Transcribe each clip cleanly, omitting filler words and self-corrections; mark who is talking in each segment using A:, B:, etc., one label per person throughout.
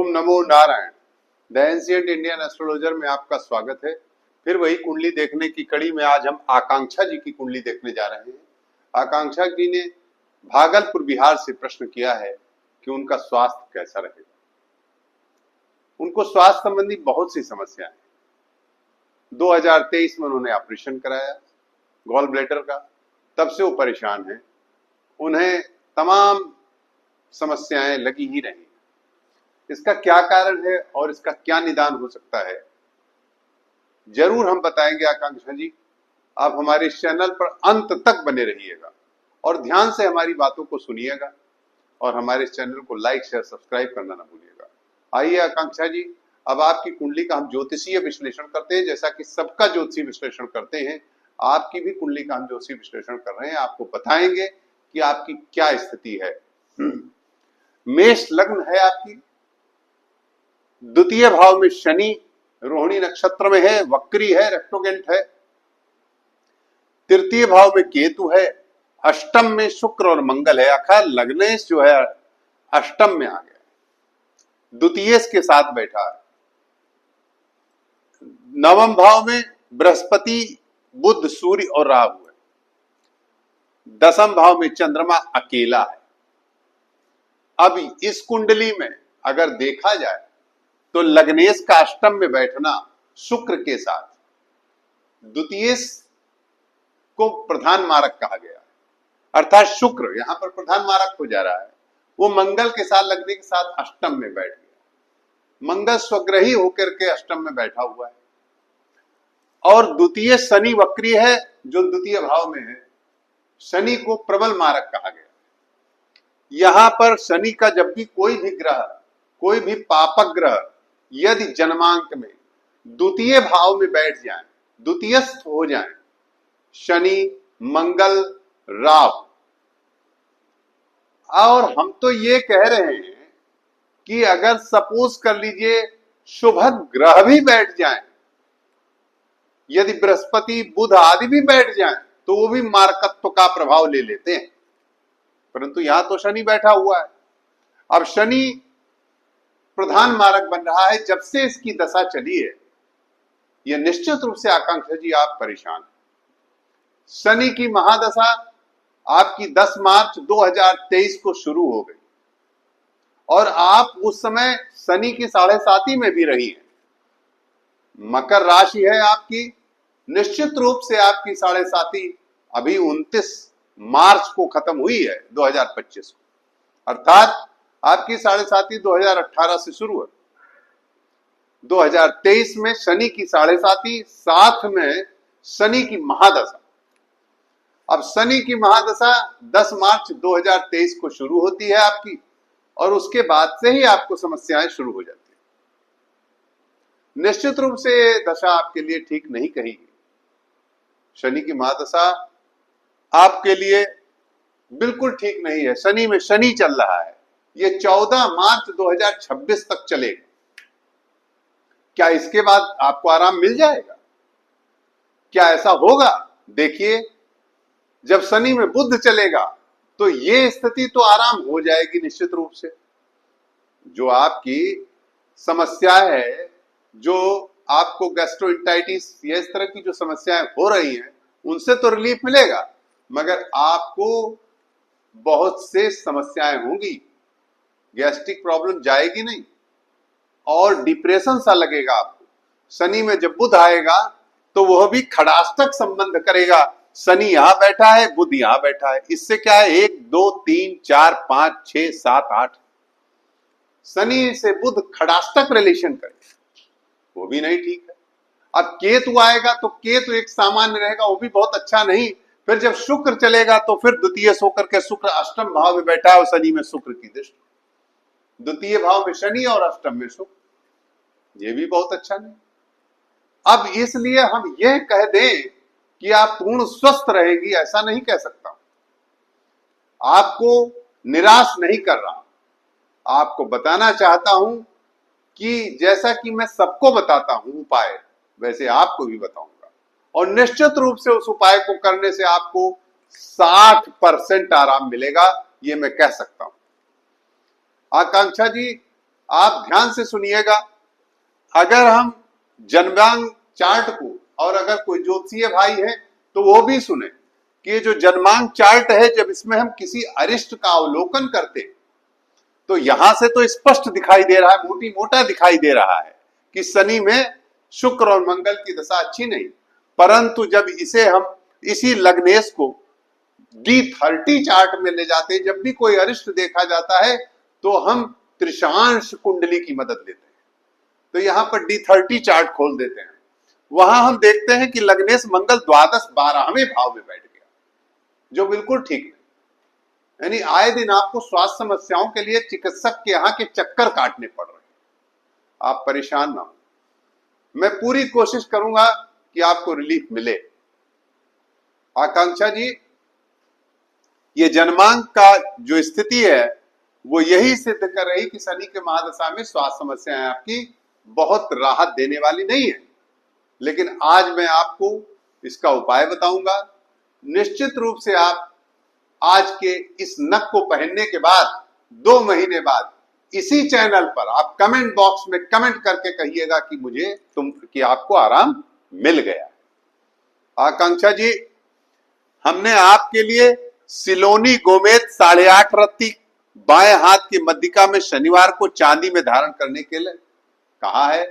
A: Om NaMo Narayan. The ancient Indian astrologer में आपका स्वागत है। फिर वही कुंडली देखने की कड़ी में आज हम आकांक्षा जी की कुंडली देखने जा रहे हैं। आकांक्षा जी ने भागलपुर बिहार से प्रश्न किया है कि उनका स्वास्थ्य कैसा रहेगा। उनको स्वास्थ्य संबंधी बहुत सी समस्याएं हैं। 2023 में उन्होंने ऑपरेशन कराया गॉल ब्लैडर का, तब से वो परेशान हैं। उन्हें तमाम समस्याएं लगी ही रही। इसका क्या कारण है और इसका क्या निदान हो सकता है, जरूर हम बताएंगे आकांक्षा जी। आप हमारे इस चैनल पर अंत तक बने रहिएगा और ध्यान से हमारी बातों को सुनिएगा और हमारे इस चैनल को लाइक शेयर सब्सक्राइब करना ना भूलिएगा। आइए आकांक्षा जी, अब आपकी कुंडली का हम ज्योतिषीय विश्लेषण करते हैं। जैसा कि सबका ज्योतिषीय विश्लेषण करते हैं, आपकी भी कुंडली का हम ज्योतिषीय विश्लेषण कर रहे हैं। आपको बताएंगे कि आपकी क्या स्थिति है। मेष लग्न है आपकी, द्वितीय भाव में शनि रोहिणी नक्षत्र में है, वक्री है, रेक्टोगेंट है। तृतीय भाव में केतु है, अष्टम में शुक्र और मंगल है। अखा लग्नेश जो है अष्टम में आ गया, द्वितीय के साथ बैठा है। नवम भाव में बृहस्पति, बुध, सूर्य और राहु है। दसम भाव में चंद्रमा अकेला है। अब इस कुंडली में अगर देखा जाए तो लग्नेश का अष्टम में बैठना शुक्र के साथ, द्वितीय को प्रधान मारक कहा गया है, अर्थात शुक्र यहां पर प्रधान मारक हो जा रहा है। वो मंगल के साथ लगने के साथ अष्टम में बैठ गया। मंगल स्वग्रही होकर के अष्टम में बैठा हुआ है और द्वितीय शनि वक्री है जो द्वितीय भाव में है। शनि को प्रबल मारक कहा गया। यहां पर शनि का जब भी कोई भी ग्रह, कोई भी पापक ग्रह यदि जन्मांक में द्वितीय भाव में बैठ जाए, द्वितीयस्थ हो जाए, शनि, मंगल, राहु, और हम तो ये कह रहे हैं कि अगर सपोज कर लीजिए शुभ ग्रह भी बैठ जाए, यदि बृहस्पति, बुध आदि भी बैठ जाए, तो वो भी मारकत्व का प्रभाव ले लेते हैं। परंतु यहां तो शनि बैठा हुआ है। अब शनि प्रधान मारक बन रहा है। जब से इसकी दशा चली है, यह निश्चित रूप से आकांक्षा जी आप परेशान हैं। शनि की महादशा आपकी 10 मार्च 2023 को शुरू हो गई और आप उस समय शनि की 7.5 में भी रही हैं। मकर राशि है आपकी, निश्चित रूप से आपकी 7.5 अभी 29 मार्च को खत्म हुई है 2025 को, अर्थात आपकी 7.5 2018 से शुरू है। 2023 में शनि की 7.5, साथ में शनि की महादशा। अब शनि की महादशा 10 मार्च 2023 को शुरू होती है आपकी, और उसके बाद से ही आपको समस्याएं शुरू हो जाती है। निश्चित रूप से दशा आपके लिए ठीक नहीं कहेगी। शनि की महादशा आपके लिए बिल्कुल ठीक नहीं है। शनि में शनि चल रहा है, ये 14 मार्च 2026 तक चलेगा। क्या इसके बाद आपको आराम मिल जाएगा? क्या ऐसा होगा? देखिए, जब शनि में बुध चलेगा तो ये स्थिति तो आराम हो जाएगी निश्चित रूप से। जो आपकी समस्या है, जो आपको गैस्ट्रोइंटाइटिस, ये इस तरह की जो समस्याएं हो रही हैं, उनसे तो रिलीफ मिलेगा, मगर आपको बहुत से समस्याएं होंगी। गैस्ट्रिक प्रॉब्लम जाएगी नहीं और डिप्रेशन सा लगेगा आपको। शनि में जब बुध आएगा तो वह भी खड़ाष्टक संबंध करेगा। शनि यहां बैठा है, बुध यहां बैठा है, इससे क्या है 1 2 3 4 5 6 7 8, शनि से बुध खड़ाष्टक रिलेशन करे, वो भी नहीं ठीक है। अब केतु आएगा तो केतु एक सामान्य रहेगा, वो भी बहुत अच्छा नहीं। फिर जब शुक्र चलेगा तो फिर द्वितीय होकर के शुक्र अष्टम भाव में बैठा है और शनि में शुक्र की दृष्टि, द्वितीय भाव में शनि और अष्टम में शुक्र, ये भी बहुत अच्छा नहीं। अब इसलिए हम यह कह दें कि आप पूर्ण स्वस्थ रहेगी, ऐसा नहीं कह सकता। आपको निराश नहीं कर रहा, आपको बताना चाहता हूं कि जैसा कि मैं सबको बताता हूं उपाय, वैसे आपको भी बताऊंगा, और निश्चित रूप से उस उपाय को करने से आपको 60% आराम मिलेगा, ये मैं कह सकता हूं। आकांक्षा जी, आप ध्यान से सुनिएगा, अगर हम जन्मांग चार्ट को, और अगर कोई ज्योतिषीय भाई है तो वो भी सुने कि ये जो जन्मांग चार्ट है, जब इसमें हम किसी अरिष्ट का अवलोकन करते तो यहां से तो स्पष्ट दिखाई दे रहा है, मोटी मोटा दिखाई दे रहा है कि शनि में शुक्र और मंगल की दशा अच्छी नहीं। परंतु जब इसे हम इसी लग्नेश को D30 चार्ट में ले जाते हैं, जब भी कोई अरिष्ट देखा जाता है तो हम त्रिशांश कुंडली की मदद लेते हैं। तो यहां पर D30 चार्ट खोल देते हैं, वहां हम देखते हैं कि लग्नेश मंगल द्वादश 12वें भाव में बैठ गया, जो बिल्कुल ठीक नहीं। यानी आए दिन आपको स्वास्थ्य समस्याओं के लिए चिकित्सक के यहाँ के चक्कर काटने पड़ रहे हैं। आप परेशान ना हो, मैं पूरी कोशिश करूंगा कि आपको रिलीफ मिले। आकांक्षा जी, ये जन्मांक का जो स्थिति है वो यही सिद्ध कर रही कि शनि के महादशा में स्वास्थ्य समस्याएं आपकी बहुत राहत देने वाली नहीं है। लेकिन आज मैं आपको इसका उपाय बताऊंगा। निश्चित रूप से आप आज के इस नख को पहनने के बाद 2 महीने बाद इसी चैनल पर आप कमेंट बॉक्स में कमेंट करके कहिएगा कि आपको आराम मिल गया। आकांक्षा जी, हमने आपके लिए सिलोनी गोमेद 8.5 रत्ती बाएं हाथ की मध्यिका में शनिवार को चांदी में धारण करने के लिए कहा है।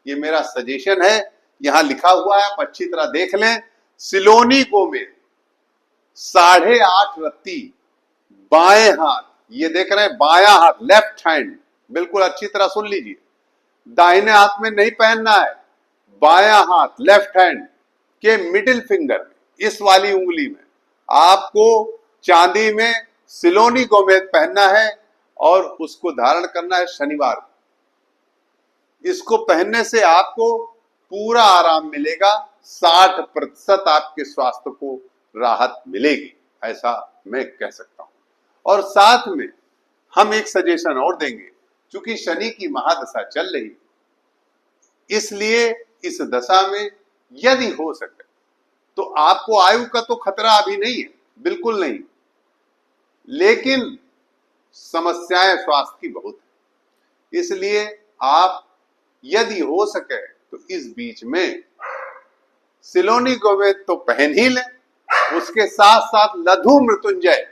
A: ये मेरा सजेशन है, यहां लिखा हुआ है, आप अच्छी तरह देख लें। सिलोनी गोमेद 8.5 रत्ती बाएं हाथ, ये देख रहे हैं बायां हाथ, लेफ्ट हैंड, बिल्कुल अच्छी तरह सुन लीजिए। दाहिने हाथ में नहीं पहनना है, बायां हाथ लेफ्ट हैंड के मिडिल फिंगर में, इस वाली उंगली में आपको चांदी में सिलोनी गोमेद पहनना है और उसको धारण करना है शनिवार को। इसको पहनने से आपको पूरा आराम मिलेगा, 60% आपके स्वास्थ्य को राहत मिलेगी, ऐसा मैं कह सकता हूं। और साथ में हम एक सजेशन और देंगे, क्योंकि शनि की महादशा चल रही, इसलिए इस दशा में यदि हो सके तो आपको आयु का तो खतरा अभी नहीं है, बिल्कुल नहीं, लेकिन समस्याएं स्वास्थ्य की बहुत है। इसलिए आप यदि हो सके तो इस बीच में सिलोनी गोमेद तो पहन ही लें, उसके साथ साथ लघु मृत्युंजय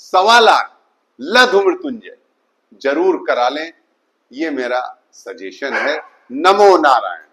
A: 1.25 लाख लघु मृत्युंजय जरूर करा लें। ये मेरा सजेशन है। नमो नारायण।